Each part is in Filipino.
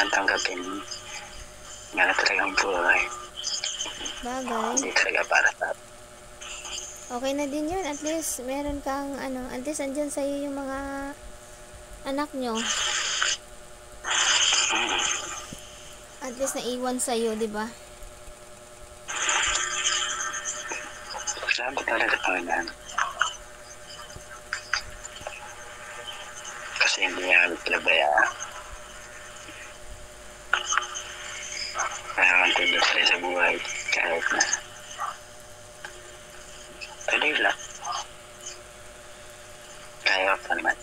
kailangan tanggapin nga na talagang buhay. Bagay. Hindi talaga para sa Okay na din yun. At least, meron kang, at least andyan sa'yo yung mga anak nyo. At least naiwan sa'yo, di ba? Salamat talaga Panginoon. Kasi hindi niya kami pinabayaan. Kaya continue pa rin sa buhay kahit na tuloy lang. Kaya pa naman.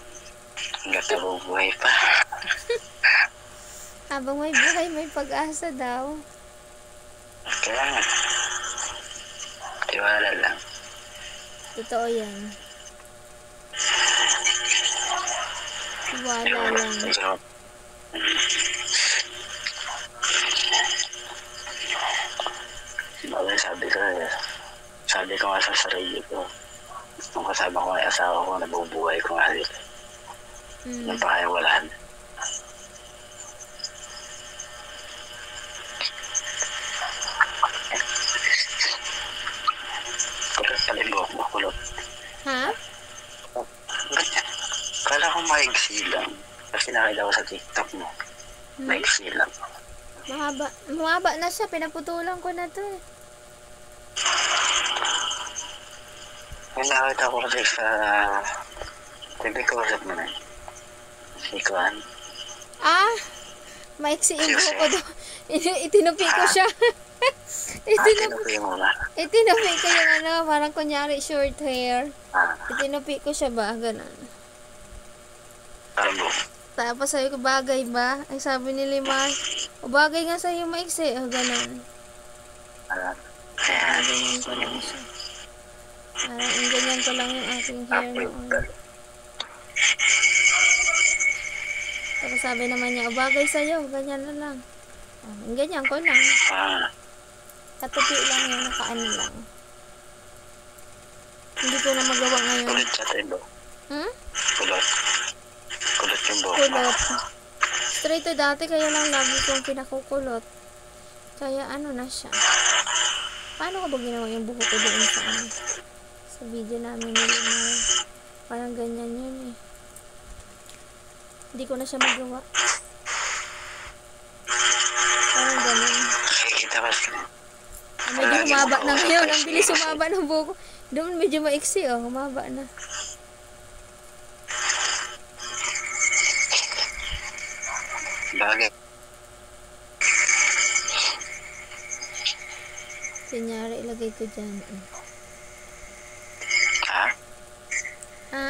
Hanggat nabubuhay pa. Habang may buhay, may pag-asa daw. Kaya nga. Tiwala lang. Totoo yan. Tiwala lang. Sabi ko nga sa sarili ko, nung kasama ko ng asawa ko, nabubuhay ko nga dito. Napakawalan. Kulot pala yung buhok mo, kulot. Ha? Kala ko maigsi lang. Kasi nakita ko sa TikTok mo. Maigsi lang. Mahaba na siya. Pinaputulan ko na to eh. May nakita ko kasi sa TV ko usap mo na eh. Si Kwan. Maiksi yung buhok ko doon. Itinupi ko siya. Tinupi mo ba? Itinupi ko yung parang kunyari short hair. Itinupi ko siya ba? Ganun. Parang Tapos sabi ko, bagay ba? Ay sabi ni Limay, bagay nga sa'yo maiksi. Ganun. Ganyan ko lang siya. Parang ganyan ko lang yung aking hair noon. Tapos sabi naman niya, bagay sa'yo, ganyan na lang. Ganyan ko lang. Katupi lang yun, nakaano lang. Hindi ko na magawa ngayon. Kulot siya tayo. Kulot. Kulot yung buhok. Kulot. Straight to dati, kaya lang lagi kong pinakukulot. Kaya na siya. Paano ko ba ginawa yung buhok ko doon sa video namin ni Limay? Parang ganyan yun eh. Hindi ko na siya magawa. Parang ganun. Kita ba siya? Medyo humaba na ngayon. Ang bilis humaba ng buhok. Doon medyo maiksi humaba na. Bagay. Kunyari, ilagay ko dyan. Ha?